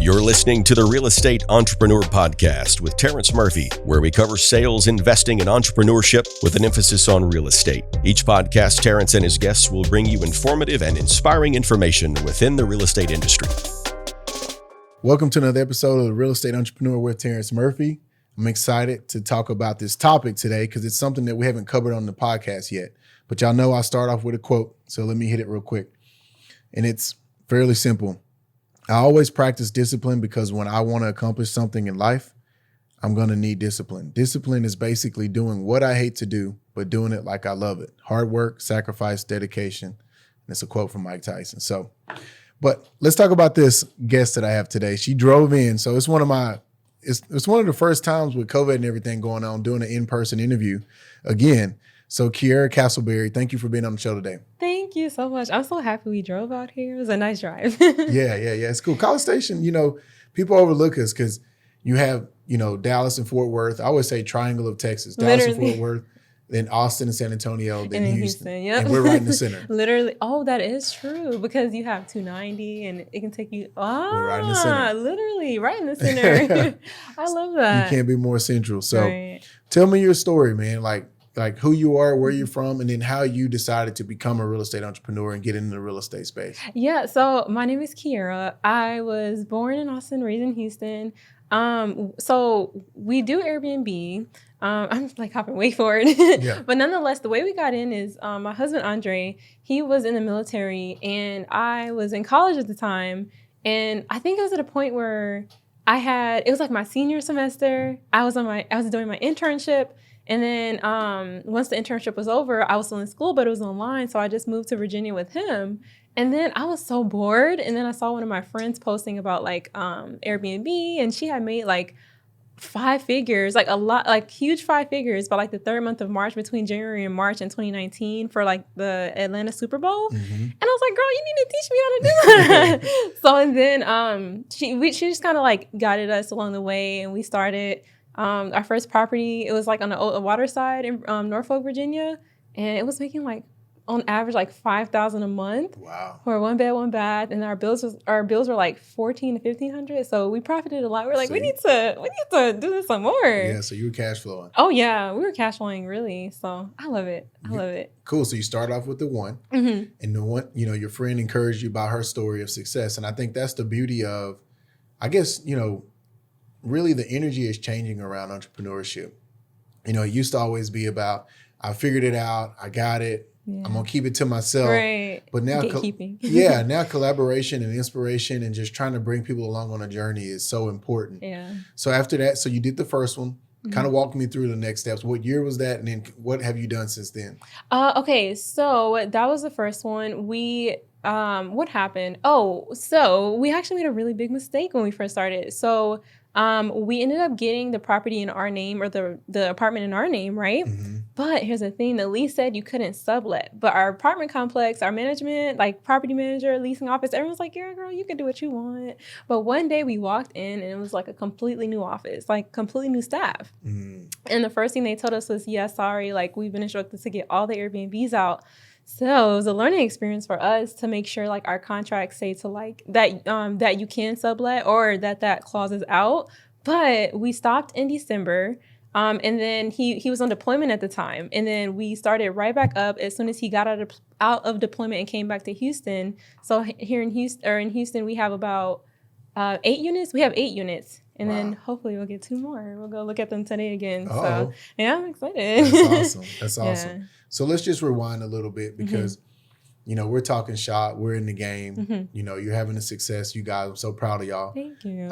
You're listening to the Real Estate Entrepreneur Podcast with Terrence Murphy, where we cover sales, investing, and entrepreneurship with an emphasis on real estate. Each podcast, Terrence and his guests will bring you informative and inspiring information within the real estate industry. Welcome to another episode of the Real Estate Entrepreneur with Terrence Murphy. I'm excited to talk about this topic today because it's something that we haven't covered on the podcast yet. But y'all know I start off with a quote, so let me hit it real quick. And it's fairly simple. I always practice discipline because when I want to accomplish something in life, I'm going to need discipline. Discipline is basically doing what I hate to do, but doing it like I love it. Hard work, sacrifice, dedication. And it's a quote from Mike Tyson. But let's talk about this guest that I have today. She drove in. So it's one of the first times with COVID and everything going on, doing an in-person interview again. So Kierra Castleberry, thank you for being on the show today. Thank you so much. I'm so happy we drove out here. It was a nice drive. Yeah. It's cool. College Station, people overlook us because you have, Dallas and Fort Worth. I always say triangle of Texas. Dallas and Fort Worth, then Austin and San Antonio, then Houston. Yep. And we're right in the center. Literally. Oh, that is true because you have 290 and it can take you. We're right in the center. Literally right in the center. I love that. You can't be more central. So Tell me your story, man. Like who you are, where you're from, and then how you decided to become a real estate entrepreneur and get into the real estate space. Yeah, so my name is Kierra. I was born in Austin, raised in Houston. So we do Airbnb. I'm like hopping way forward. Yeah. But nonetheless, the way we got in is my husband, Andre, he was in the military and I was in college at the time. And I think it was at a point where it was like my senior semester. I was doing my internship. And then once the internship was over, I was still in school, but it was online. So I just moved to Virginia with him. And then I was so bored. And then I saw one of my friends posting about Airbnb, and she had made like 5 figures, like a lot, like huge 5 figures by like the third month of March, between January and March in 2019 for like the Atlanta Super Bowl. Mm-hmm. And I was like, girl, you need to teach me how to do that. So, and then she just kind of like guided us along the way, and we started our first property. It was like on a water side in Norfolk, Virginia. And it was making like on average like $5,000 a month. Wow. For 1 bed, 1 bath. And our bills were like $1,400 to $1,500. So we profited a lot. We're like, we need to do this some more. Yeah, so you were cash flowing. Oh yeah, we were cash flowing really. So I love it. I love it. Cool. So you start off with the one, mm-hmm. and the one, your friend encouraged you about her story of success. And I think that's the beauty of, I guess, really the energy is changing around entrepreneurship. It used to always be about, I figured it out, I got it, I'm going to keep it to myself. Right. But now, gatekeeping. Now collaboration and inspiration and just trying to bring people along on a journey is so important. Yeah. So after that, so you did the first one, mm-hmm. kind of walk me through the next steps. What year was that? And then what have you done since then? Okay. So that was the first one. What happened? Oh, so we actually made a really big mistake when we first started. So we ended up getting the property in our name, or the apartment in our name, right? Mm-hmm. But here's the thing, the lease said you couldn't sublet. But our apartment complex, our management, like property manager, leasing office, everyone's like, yeah, girl, you can do what you want. But one day we walked in and it was like a completely new office, like completely new staff. Mm-hmm. And the first thing they told us was, yeah, sorry, like we've been instructed to get all the Airbnbs out. So it was a learning experience for us to make sure like our contracts say to like that you can sublet, or that clause is out. But we stopped in December. And then he was on deployment at the time. And then we started right back up as soon as he got out of deployment and came back to Houston. So here in Houston, we have about 8 units. We have 8 units. And then hopefully we'll get 2 more. We'll go look at them today again. Uh-oh. So yeah, I'm excited. That's awesome. Yeah. So let's just rewind a little bit because, mm-hmm. We're talking shop. We're in the game. Mm-hmm. You're having a success. You guys, I'm so proud of y'all. Thank you.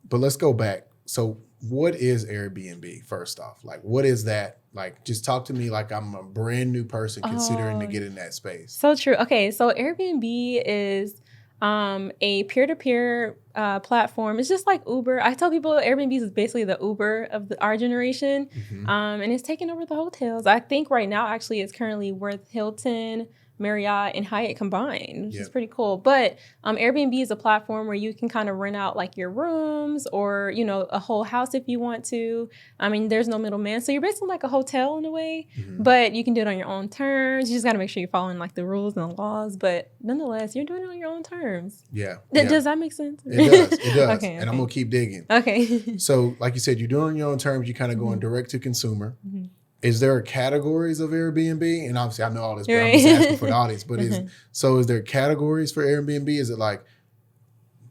But let's go back. So what is Airbnb first off? Like, what is that? Like, just talk to me like I'm a brand new person considering to get in that space. So true. Okay. So Airbnb is a peer-to-peer platform. It's just like Uber. I tell people Airbnb is basically the Uber of our generation. Mm-hmm. And it's taken over the hotels. I think right now, actually, it's currently worth Hilton, Marriott and Hyatt combined, which is pretty cool. But Airbnb is a platform where you can kind of rent out like your rooms or, you know, a whole house if you want to. I mean, there's no middleman. So you're basically like a hotel in a way, but you can do it on your own terms. You just got to make sure you're following like the rules and the laws. But nonetheless, you're doing it on your own terms. Yeah. Does that make sense? It does. It does. Okay, and I'm going to keep digging. Okay. So like you said, you're doing it on your own terms. You're kind of going direct to consumer. Is there categories of Airbnb? And obviously I know all this, but I'm just asking for the audience. But is there categories for Airbnb? Is it like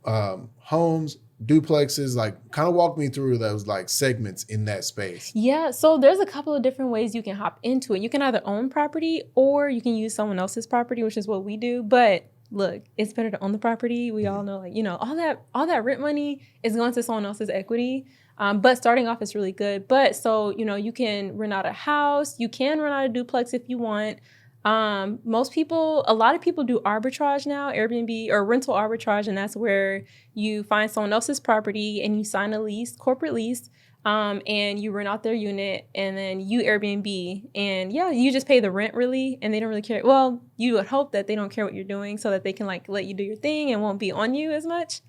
homes, duplexes? Like kind of walk me through those like segments in that space. Yeah, so there's a couple of different ways you can hop into it. You can either own property or you can use someone else's property, which is what we do. But look, it's better to own the property. We all know, like, you know, all that rent money is going to someone else's equity. But starting off is really good. But so, you know, you can rent out a house. You can rent out a duplex if you want. A lot of people do arbitrage now, Airbnb or rental arbitrage. And that's where you find someone else's property and you sign a lease, corporate lease, and you rent out their unit and then you Airbnb. And yeah, you just pay the rent really. And they don't really care. Well, you would hope that they don't care what you're doing so that they can like let you do your thing and won't be on you as much.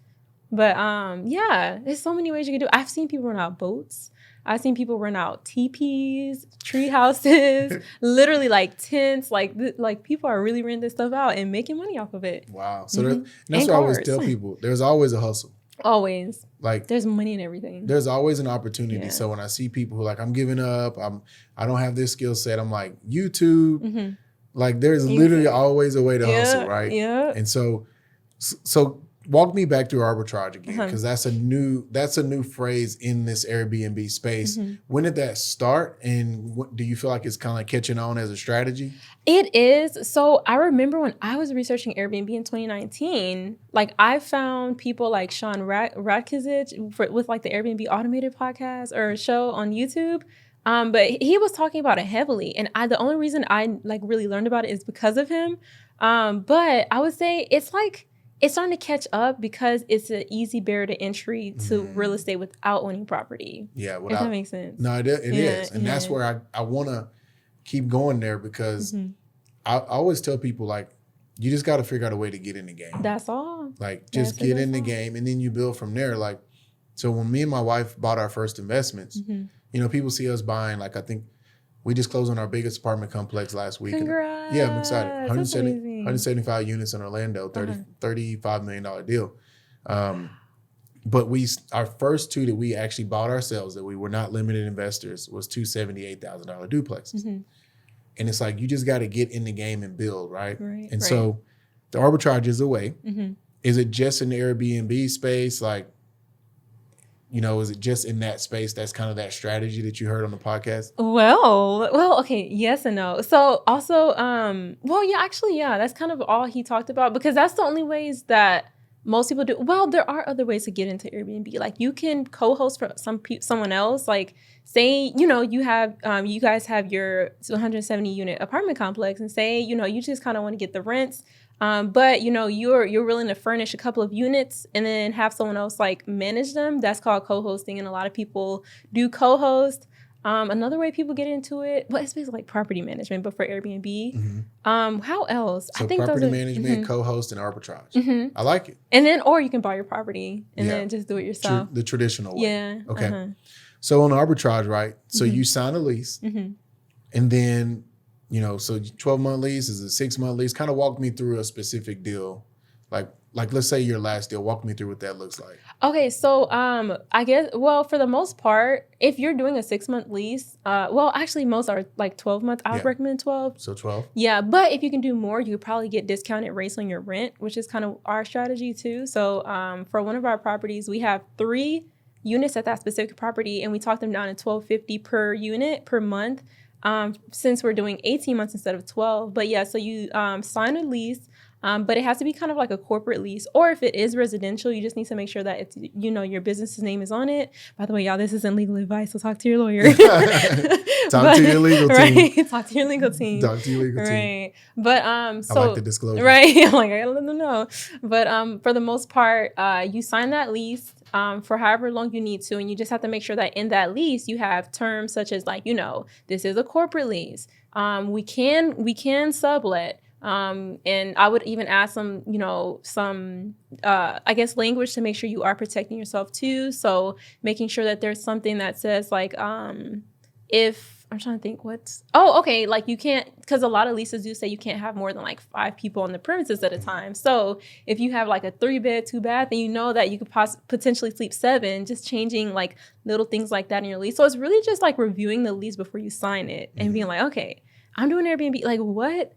But yeah, there's so many ways you can do it. I've seen people rent out boats. I've seen people rent out teepees, tree houses, literally like tents. Like people are really renting this stuff out and making money off of it. Wow. So that's what I always tell people. There's always a hustle. Always. Like there's money in everything. There's always an opportunity. Yeah. So when I see people who are like, I'm giving up, I don't have this skill set. I'm like, YouTube. Like there's literally always a way to hustle, right? Yeah. And so walk me back through arbitrage again, because that's a new phrase in this Airbnb space. When did that start, and do you feel like it's kind of like catching on as a strategy? It is. So I remember when I was researching Airbnb in 2019, like I found people like Sean Radkizich with like the Airbnb Automated podcast or show on YouTube. But he was talking about it heavily, and the only reason I like really learned about it is because of him. But I would say it's starting to catch up because it's an easy barrier to entry to real estate without owning property. Yeah, if that makes sense. No, it is. And that's where I want to keep going there, because I always tell people, like, you just got to figure out a way to get in the game. That's all. Like, just get in the game, and then you build from there. Like, so when me and my wife bought our first investments, you know, people see us buying, like, I think we just closed on our biggest apartment complex last week. Congrats. Yeah, I'm excited. 175 units in Orlando, $35 million deal. But our first two that we actually bought ourselves, that we were not limited investors, was two $78,000 duplexes. And it's like, you just got to get in the game and build, right? And so the arbitrage is a way. Is it just in the Airbnb space? Like, you know, is it just in that space? That's kind of that strategy that you heard on the podcast? Well, okay. Yes and no. So also, that's kind of all he talked about, because that's the only ways that most people do. Well, there are other ways to get into Airbnb. Like you can co-host for someone else. Like say, you know, you guys have your 170 unit apartment complex, and say, you know, you just kind of want to get the rents. But you know, you're willing to furnish a couple of units and then have someone else like manage them. That's called co-hosting, and a lot of people do co-host. Another way people get into it, well, it's basically like property management, but for Airbnb. How else? So I think property management, co-host, and arbitrage. I like it. And then, or you can buy your property and then just do it yourself. The traditional way. Yeah. Okay. So on arbitrage, right? So you sign a lease, and then, you know, so 12-month lease is a 6-month lease. Kind of walk me through a specific deal. Like let's say your last deal, walk me through what that looks like. Okay, so I guess, well, for the most part, if you're doing a 6-month lease, actually most are like 12-month. I would recommend 12. So 12? Yeah, but if you can do more, you could probably get discounted rates on your rent, which is kind of our strategy too. So for one of our properties, we have 3 units at that specific property, and we talked them down to $1,250 per unit per month. Since we're doing 18 months instead of 12. But yeah, so you sign a lease, but it has to be kind of like a corporate lease. Or if it is residential, you just need to make sure that it's, you know, your business's name is on it. By the way, y'all, this isn't legal advice, so talk to your lawyer. Talk to your legal team. Right, talk to your legal team. Talk to your legal team. Right. But so I like the disclosure. Right. I'm like, I gotta let them know. But for the most part, you sign that lease for however long you need to, and you just have to make sure that in that lease you have terms such as, like, you know, this is a corporate lease. We can sublet, And I would even add some, I guess, language to make sure you are protecting yourself too. So making sure that there's something that says like, if I'm trying to think like you can't, because a lot of leases do say you can't have more than like 5 people on the premises at a time. So if you have like a 3-bed, 2-bath, then you know that you could potentially sleep 7, just changing like little things like that in your lease. So it's really just like reviewing the lease before you sign it and being like, okay, I'm doing Airbnb. Like what?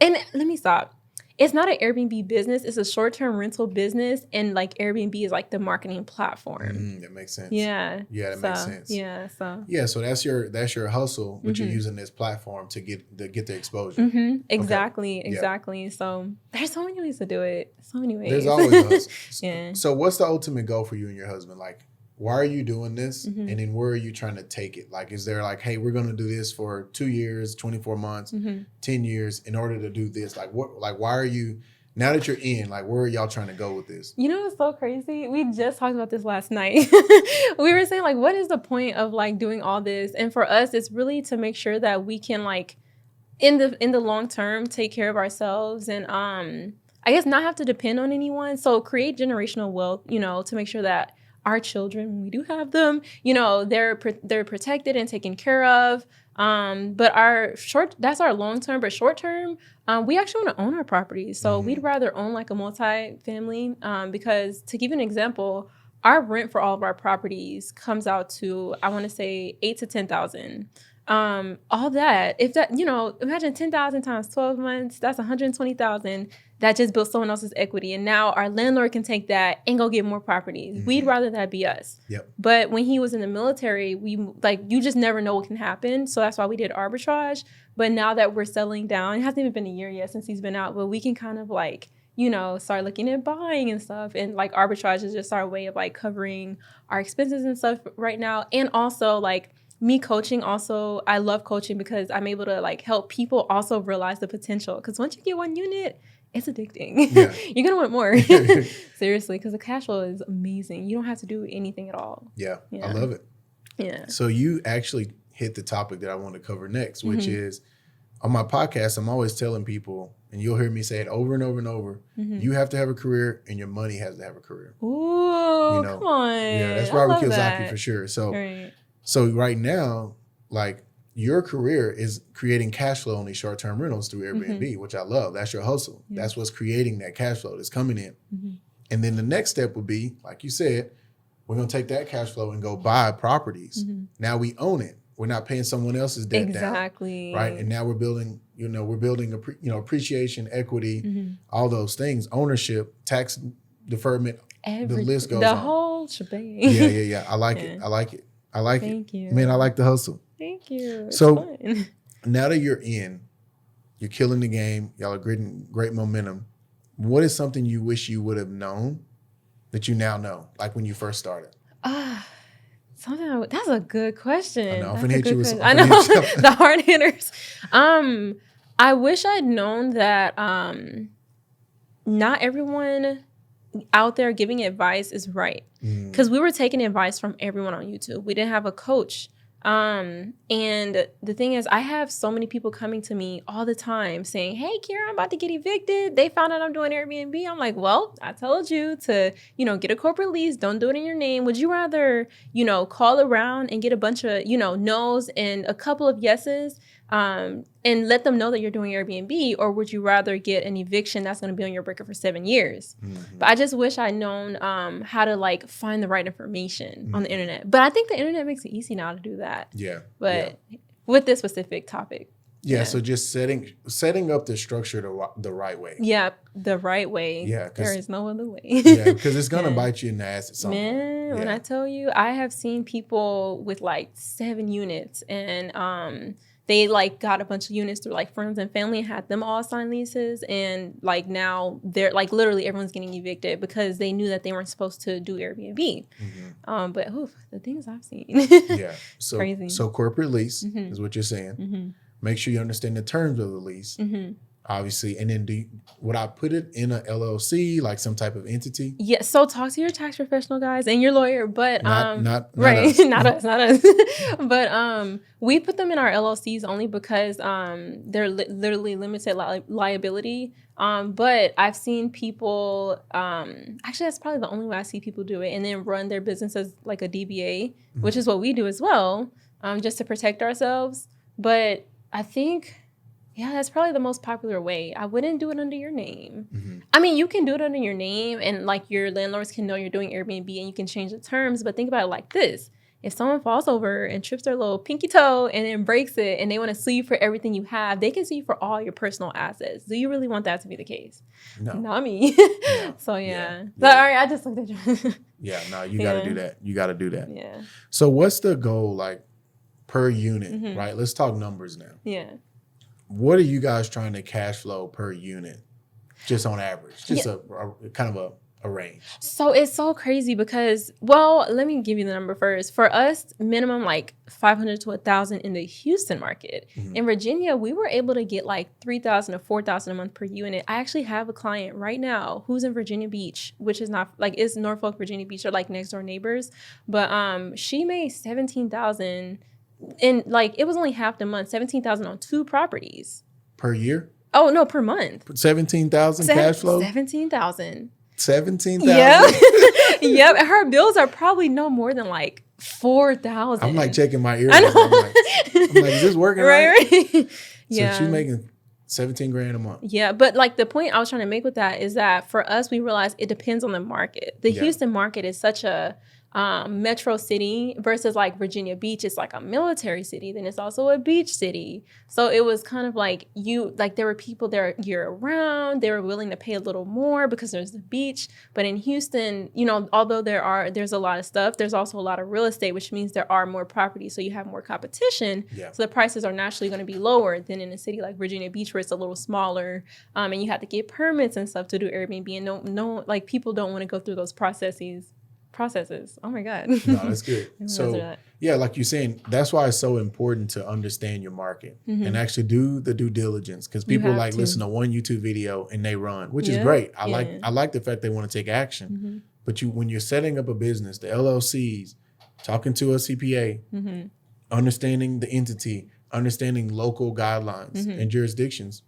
And let me stop. It's not an Airbnb business. It's a short-term rental business. And like Airbnb is like the marketing platform. That makes sense. Yeah. Yeah, that makes sense. Yeah. So that's your hustle, but you're using this platform to get the exposure. Exactly. Okay. Exactly. Yeah. So there's so many ways to do it. So many ways. There's always a hustle. Yeah. So what's the ultimate goal for you and your husband? Like, why are you doing this? And then where are you trying to take it? Like, is there like, hey, we're going to do this for 2 years, 24 months, 10 years in order to do this? Like, why are you, now that you're in, like, where are y'all trying to go with this? You know, it's so crazy. We just talked about this last night. We were saying like, what is the point of like doing all this? And for us, it's really to make sure that we can like, in the long term, take care of ourselves and, I guess not have to depend on anyone. So create generational wealth, to make sure that our children, when we do have them, they're protected and taken care of. But that's our long term, but short term, we actually want to own our properties. So we'd rather own like a multi-family, because to give you an example, our rent for all of our properties comes out to, I want to say 8,000 to 10,000. All that, if that, imagine 10,000 times 12 months, that's 120,000. That just built someone else's equity. And now our landlord can take that and go get more properties. We'd rather that be us. Yep. But when he was in the military, you just never know what can happen. So that's why we did arbitrage. But now that we're settling down, it hasn't even been a year yet since he's been out, but we can kind of like, start looking at buying and stuff. And like arbitrage is just our way of like covering our expenses and stuff right now. And also like, me coaching also, I love coaching because I'm able to like help people also realize the potential. Because once you get one unit, it's addicting. Yeah. You're going to want more. Seriously, because the cash flow is amazing. You don't have to do anything at all. Yeah, I love it. Yeah. So you actually hit the topic that I want to cover next, which is on my podcast, I'm always telling people, and you'll hear me say it over and over and over, you have to have a career and your money has to have a career. Ooh, come on. Yeah, that's Robert Kiyosaki for sure. So right now, like your career is creating cash flow on these short-term rentals through Airbnb, which I love. That's your hustle. Yeah. That's what's creating that cash flow that's coming in. And then the next step would be, like you said, we're going to take that cash flow and go buy properties. Now we own it. We're not paying someone else's debt down. Right. And now we're building, appreciation, equity, all those things, ownership, tax deferment, the list goes on. The whole shebang. Yeah. I like it. Thank you. Man, I like the hustle. Thank you. It's fun. Now that you're killing the game, y'all are getting great momentum. What is something you wish you would have known that you now know, like when you first started? That's a good question. I know. I'm finna hit you with some. I know. The hard hitters. I wish I'd known that not everyone out there giving advice is right. Because we were taking advice from everyone on YouTube. We didn't have a coach. And the thing is, I have so many people coming to me all the time saying, hey, Kierra, I'm about to get evicted. They found out I'm doing Airbnb. I'm like, well, I told you to, get a corporate lease. Don't do it in your name. Would you rather, call around and get a bunch of, no's and a couple of yeses, and let them know that you're doing Airbnb, or would you rather get an eviction that's going to be on your breaker for 7 years? But I just wish I'd known how to like find the right information on the internet. But I think the internet makes it easy now to do that. Yeah. But with this specific topic. Yeah. So just setting up the structure the right way. Yeah, the right way. Yeah. There is no other way. Yeah, because it's going to bite you in the ass at some point. Man, when I tell you, I have seen people with like 7 units and they like got a bunch of units through like friends and family and had them all sign leases. And like now they're like literally everyone's getting evicted because they knew that they weren't supposed to do Airbnb. But the things I've seen. Yeah. So crazy. So corporate lease is what you're saying. Make sure you understand the terms of the lease. obviously. And then would I put it in a LLC, like some type of entity? Yeah. So talk to your tax professional guys and your lawyer, but not right, us. not us. But we put them in our LLCs only because they're literally limited liability. But I've seen people actually that's probably the only way I see people do it, and then run their business as like a DBA, which is what we do as well, just to protect ourselves. But I think, yeah, that's probably the most popular way. I wouldn't do it under your name. Mm-hmm. I mean, you can do it under your name and like your landlords can know you're doing Airbnb and you can change the terms. But think about it like this. If someone falls over and trips their little pinky toe and then breaks it and they want to sue you for everything you have, they can sue you for all your personal assets. Do you really want that to be the case? No. Not me. Yeah. So, yeah. So, all right, I just looked at you. Yeah, no, you got to do that. You got to do that. Yeah. So what's the goal, like, per unit, right? Let's talk numbers now. Yeah. What are you guys trying to cash flow per unit, just on average? Just a kind of a range. So it's so crazy because, well, let me give you the number first. For us, minimum like 500 to 1,000 in the Houston market. Mm-hmm. In Virginia, we were able to get like 3,000 to 4,000 a month per unit. I actually have a client right now who's in Virginia Beach, which is not like, it's Norfolk, Virginia Beach, or like next door neighbors. But she made 17,000. And like it was only half the month, 17,000 on 2 properties per year. Oh no, per month. 17,000 cash flow. 17,000. 17,000. Yeah. Yep. Her bills are probably no more than like 4,000. I'm like checking my ears. I'm like, is this working right? Yeah. So she's making 17 grand a month. Yeah, but like the point I was trying to make with that is that for us, we realized it depends on the market. The Houston market is such a metro city versus like Virginia Beach. It's like a military city. Then it's also a beach city. So it was kind of like there were people there year round. They were willing to pay a little more because there's the beach. But in Houston, although there's a lot of stuff, there's also a lot of real estate, which means there are more properties. So you have more competition. Yeah. So the prices are naturally going to be lower than in a city like Virginia Beach where it's a little smaller. And you have to get permits and stuff to do Airbnb. And no, like people don't want to go through those processes. Oh my God. No, that's good. So yeah, like you're saying, that's why it's so important to understand your market and actually do the due diligence, because people listen to one YouTube video and they run, which is great. I like the fact they want to take action. But when you're setting up a business, the LLCs, talking to a CPA, understanding the entity, understanding local guidelines and jurisdictions,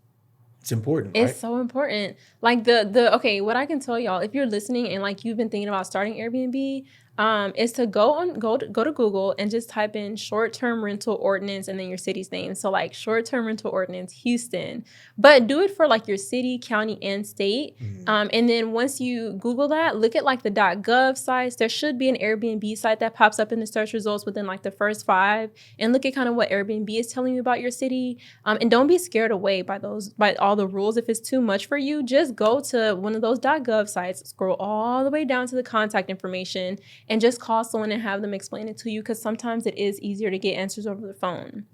it's important. It's so important. Like okay, what I can tell y'all, if you're listening and like you've been thinking about starting Airbnb, is to go to Google and just type in short-term rental ordinance and then your city's name. So like short-term rental ordinance, Houston, but do it for like your city, county, and state. And then once you Google that, look at like the .gov sites. There should be an Airbnb site that pops up in the search results within like the first 5, and look at kind of what Airbnb is telling you about your city. And don't be scared away by all the rules. If it's too much for you, just go to one of those .gov sites, scroll all the way down to the contact information, and just call someone and have them explain it to you, because sometimes it is easier to get answers over the phone.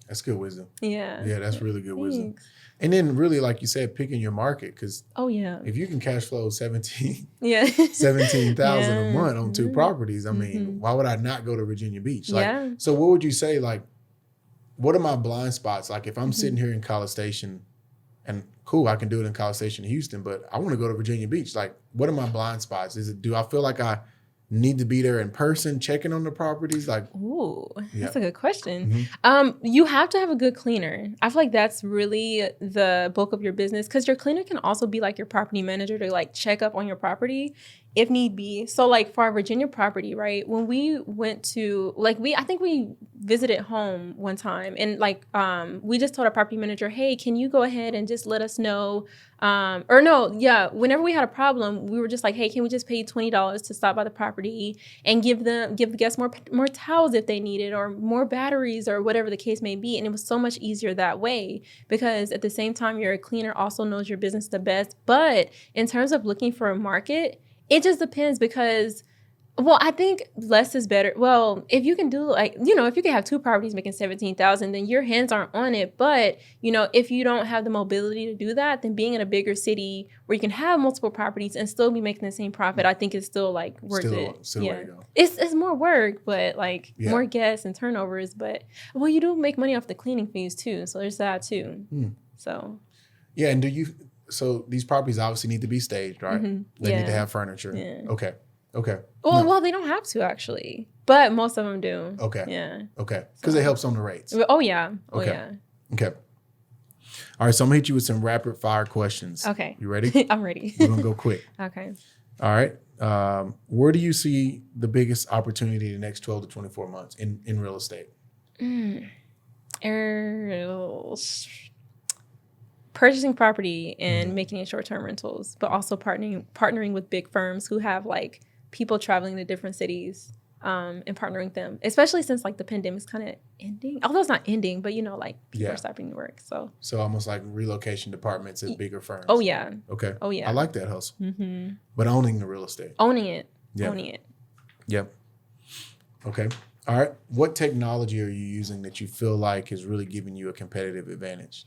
That's good wisdom. Yeah. Yeah, that's really good wisdom. And then really, like you said, picking your market, because if you can cash flow 17,000 a month on 2 properties, I mean, why would I not go to Virginia Beach? Like, so what would you say, like, what are my blind spots? Like if I'm sitting here in College Station, and cool, I can do it in College Station in Houston, but I want to go to Virginia Beach. Like, what are my blind spots? Do I feel like I need to be there in person checking on the properties? Like, ooh, that's a good question. You have to have a good cleaner. I feel like that's really the bulk of your business, because your cleaner can also be like your property manager to like check up on your property if need be. So like for our Virginia property, right, when we went to I think we visited home one time, and like we just told our property manager, hey, can you go ahead and just let us know, whenever we had a problem, we were just like, hey, can we just pay you $20 to stop by the property and give the guests more towels if they needed, or more batteries, or whatever the case may be. And it was so much easier that way, because at the same time, your cleaner also knows your business the best. But in terms of looking for a market, it just depends, because I think less is better. Well, if you can do if you can have 2 properties making 17,000, then your hands aren't on it. But, if you don't have the mobility to do that, then being in a bigger city where you can have multiple properties and still be making the same profit, I think is still like worth it. Still way to go. It's more work, but more guests and turnovers. But, you do make money off the cleaning fees too. So there's that too. So. Yeah, and so these properties obviously need to be staged, right? They need to have furniture. Yeah. Okay. Well, they don't have to actually, but most of them do. Okay. Yeah. Okay. Because it helps on the rates. Oh yeah. Okay. All right, so I'm gonna hit you with some rapid fire questions. Okay. You ready? I'm ready. We're gonna go quick. Okay. All right. Where do you see the biggest opportunity in the next 12 to 24 months in real estate? Purchasing property and making it short-term rentals, but also partnering with big firms who have like people traveling to different cities, and partnering with them, especially since like the pandemic's kind of ending. Although it's not ending, but people are stopping to work. So almost like relocation departments at bigger firms. Oh yeah. Okay. Oh yeah. I like that hustle. But owning the real estate. Owning it. Yep. Okay. All right. What technology are you using that you feel like is really giving you a competitive advantage?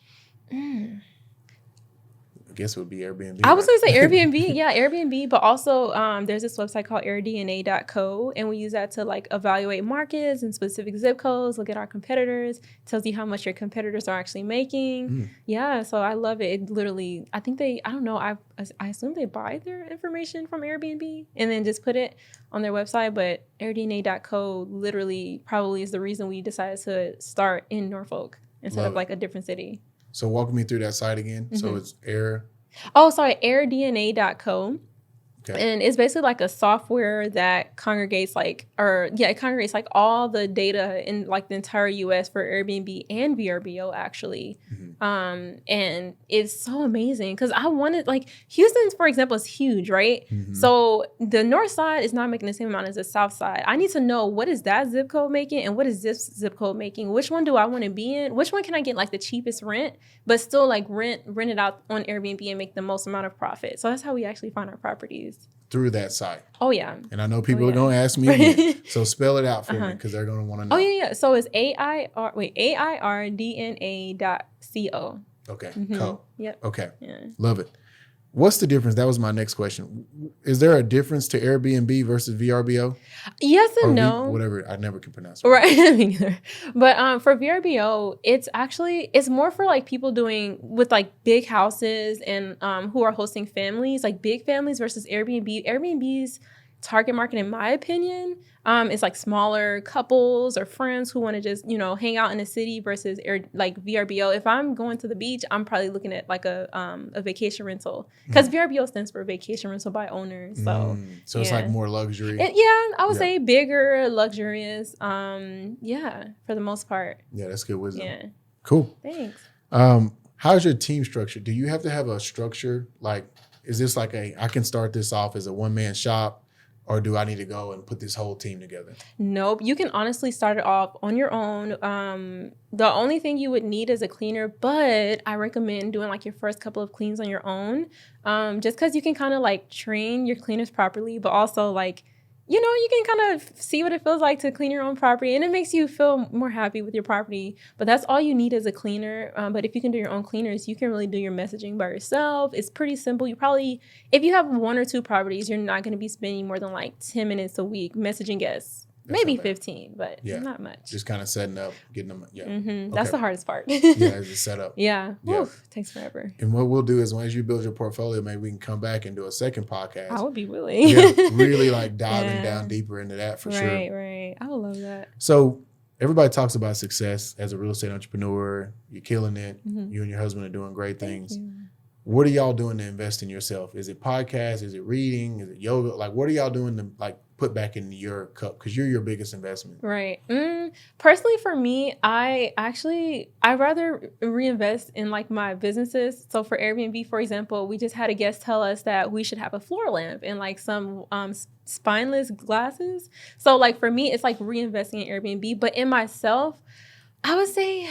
I guess it would be Airbnb. I was going to say Airbnb. Yeah, Airbnb. But also there's this website called airdna.co. And we use that to like evaluate markets and specific zip codes, look at our competitors, tells you how much your competitors are actually making. Yeah, so I love it. It literally, I don't know, I assume they buy their information from Airbnb and then just put it on their website. But airdna.co literally probably is the reason we decided to start in Norfolk instead of like a different city. So walk me through that site again. So it's airdna.co. Okay. And it's basically like a software that congregates all the data in like the entire US for Airbnb and VRBO actually. And it's so amazing because I wanted, like, Houston, for example, is huge, right? So the north side is not making the same amount as the south side. I need to know what is that zip code making and what is this zip code making? Which one do I want to be in? Which one can I get like the cheapest rent, but still like rent it out on Airbnb and make the most amount of profit? So that's how we actually find our properties. Through that site. Oh, yeah. And I know people are going to ask me again. So spell it out for me because they're going to want to know. Oh, yeah. So it's airdna.co. Okay. Co. Yep. Okay. Yeah. Love it. What's the difference? That was my next question. Is there a difference to Airbnb versus VRBO? Yes and no. Whatever. I never can pronounce it. Right. Me neither. But for VRBO, it's more for like people doing with like big houses and who are hosting families, like big families versus Airbnb. Airbnb's target market, in my opinion, is like smaller couples or friends who want to just, hang out in the city versus like VRBO. If I'm going to the beach, I'm probably looking at like a vacation rental because VRBO stands for vacation rental by owner. So it's like more luxury. I would say bigger, luxurious. For the most part. Yeah, that's good wisdom. Yeah. Cool. Thanks. How's your team structure? Do you have to have a structure? Like, is this like I can start this off as a one-man shop? Or do I need to go and put this whole team together? Nope. You can honestly start it off on your own. The only thing you would need is a cleaner, but I recommend doing like your first couple of cleans on your own, just because you can kind of like train your cleaners properly, but also like, you can kind of see what it feels like to clean your own property, and it makes you feel more happy with your property. But that's all you need is a cleaner. But if you can do your own cleaners, you can really do your messaging by yourself. It's pretty simple. If you have 1 or 2 properties, you're not going to be spending more than like 10 minutes a week messaging guests. Maybe 15, but not much. Just kind of setting up, getting them. Yeah. Okay. That's the hardest part. It's the setup. Yeah. Oof, takes forever. And what we'll do is once you build your portfolio, maybe we can come back and do a second podcast. I would be willing. Really like diving down deeper into that for sure. Right. I would love that. So everybody talks about success as a real estate entrepreneur. You're killing it. You and your husband are doing great things. What are y'all doing to invest in yourself? Is it podcasts? Is it reading? Is it yoga? Like, what are y'all doing to like put back in your cup? Because you're your biggest investment. Right. Personally, for me, I rather reinvest in like my businesses. So for Airbnb, for example, we just had a guest tell us that we should have a floor lamp and like some spineless glasses. So like for me, it's like reinvesting in Airbnb. But in myself, I would say,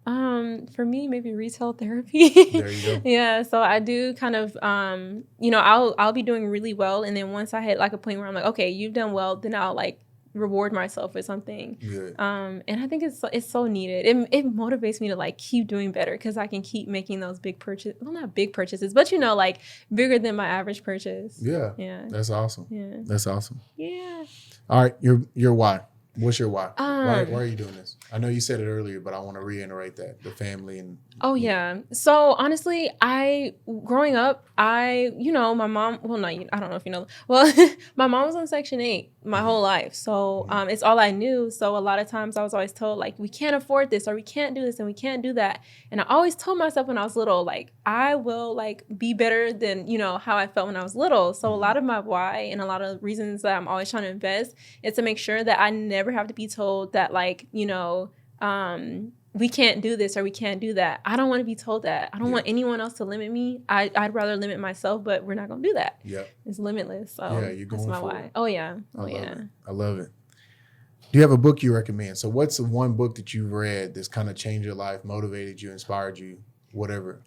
for me, maybe retail therapy. There you go. Yeah. So I do kind of, I'll be doing really well. And then once I hit like a point where I'm like, okay, you've done well, then I'll like reward myself with something. Good. And I think it's so needed. It motivates me to like keep doing better because I can keep making those big purchases. Well, not big purchases, but like bigger than my average purchase. Yeah. Yeah. That's awesome. Yeah. That's awesome. Yeah. All right. Your why. What's your why? Why are you doing this? I know you said it earlier, but I want to reiterate that, the family and... Oh, yeah. So, honestly, growing up, my mom, well, no, I don't know if you know, well, my mom was on Section 8 my whole life. So, it's all I knew. So, a lot of times I was always told, like, we can't afford this, or we can't do this, and we can't do that. And I always told myself when I was little, like, I will, like, be better than, how I felt when I was little. So, a lot of my why and a lot of reasons that I'm always trying to invest is to make sure that I never have to be told that, like, we can't do this or we can't do that. I don't want to be told that. I don't want anyone else to limit me. I'd rather limit myself, but we're not going to do that. Yeah. It's limitless. So yeah, you're going that's my for why. it. Oh, yeah. I love it. Do you have a book you recommend? So what's the one book that you've read that's kind of changed your life, motivated you, inspired you, whatever?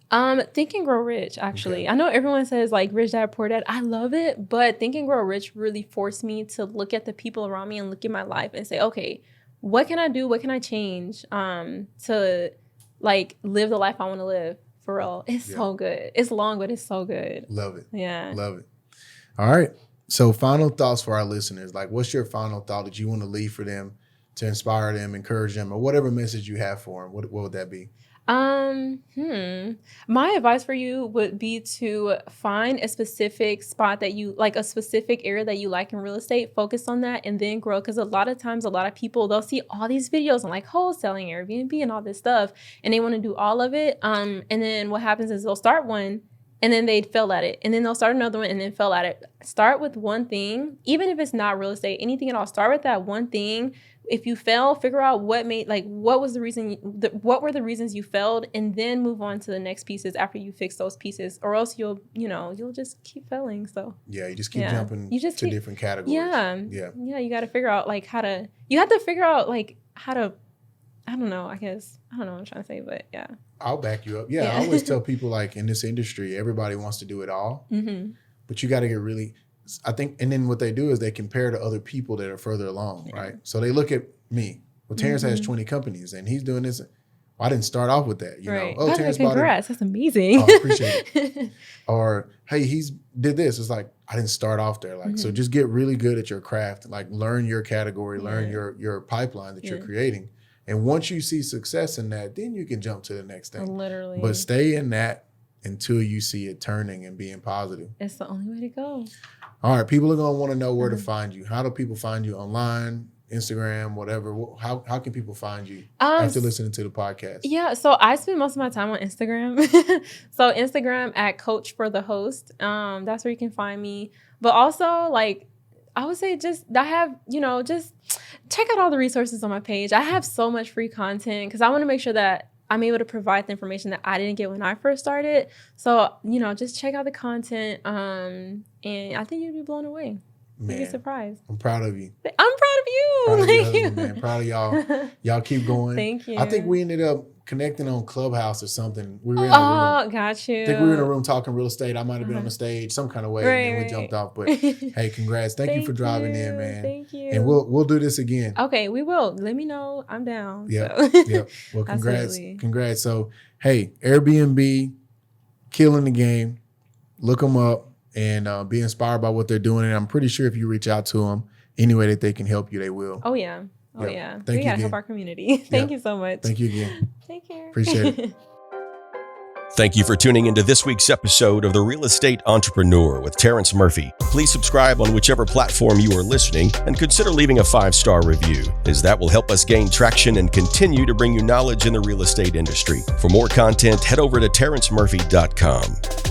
Think and Grow Rich, actually. Okay. I know everyone says like Rich Dad, Poor Dad. I love it, but Think and Grow Rich really forced me to look at the people around me and look at my life and say, okay, what can I do? What can I change to like live the life I want to live for real? It's so good. It's long, but it's so good. Love it. Yeah. Love it. All right. So final thoughts for our listeners. Like, what's your final thought that you want to leave for them to inspire them, encourage them, or whatever message you have for them? What would that be? My advice for you would be to find a specific spot that you like, a specific area that you like in real estate, focus on that and then grow. Cause a lot of times, a lot of people, they'll see all these videos on like wholesaling, Airbnb and all this stuff. And they want to do all of it. And then what happens is they'll start one and then they'd fail at it. And then they'll start another one and then fail at it. Start with one thing, even if it's not real estate, anything at all, start with that one thing. If you fail, figure out what was the reason, what were the reasons you failed, and then move on to the next pieces after you fix those pieces, or else you'll just keep failing. So yeah, you just keep jumping to different categories. Yeah. You got to figure out like how to. You have to figure out like how to. I don't know. I guess I don't know what I'm trying to say, but yeah. I'll back you up. Yeah, I always tell people like in this industry, everybody wants to do it all, but you got to get really. I think, and then what they do is they compare to other people that are further along, right? So they look at me. Well, Terrence has 20 companies and he's doing this. Well, I didn't start off with that, you know. Oh, Terrence bought it. Congrats, that's amazing. Oh, appreciate it. Or, hey, he's did this. It's like, I didn't start off there. Like, so just get really good at your craft. Like, learn your category, learn your pipeline that you're creating. And once you see success in that, then you can jump to the next thing. Literally. But stay in that until you see it turning and being positive. It's the only way to go. All right, people are going to want to know where to find you. How do people find you online, Instagram, whatever? How can people find you after listening to the podcast? Yeah, so I spend most of my time on Instagram. So Instagram at Coach for the Host. That's where you can find me. But also, like, I would say just check out all the resources on my page. I have so much free content because I want to make sure that I'm able to provide the information that I didn't get when I first started. So, just check out the content. And I think you'd be blown away. You'd be surprised. I'm proud of you. I'm proud of you. Thank you. Man. Proud of y'all. Y'all keep going. Thank you. I think we ended up connecting on Clubhouse or something. We were in a room. Got you. I think we were in a room talking real estate. I might have been on the stage some kind of way, and then we jumped off. But hey, congrats. Thank you for driving in, man. Thank you. And we'll do this again. Okay, we will. Let me know. I'm down. Yeah. Yep. Well, congrats. Absolutely. Congrats. So, hey, Airbnb, killing the game. Look them up and be inspired by what they're doing. And I'm pretty sure if you reach out to them any way that they can help you, they will. Oh, yeah. Oh, yep. yeah. Thank you gotta help our community. Thank you so much. Thank you again. Take care. Appreciate it. Thank you for tuning into this week's episode of The Real Estate Entrepreneur with Terrence Murphy. Please subscribe on whichever platform you are listening and consider leaving a 5-star review, as that will help us gain traction and continue to bring you knowledge in the real estate industry. For more content, head over to terrencemurphy.com.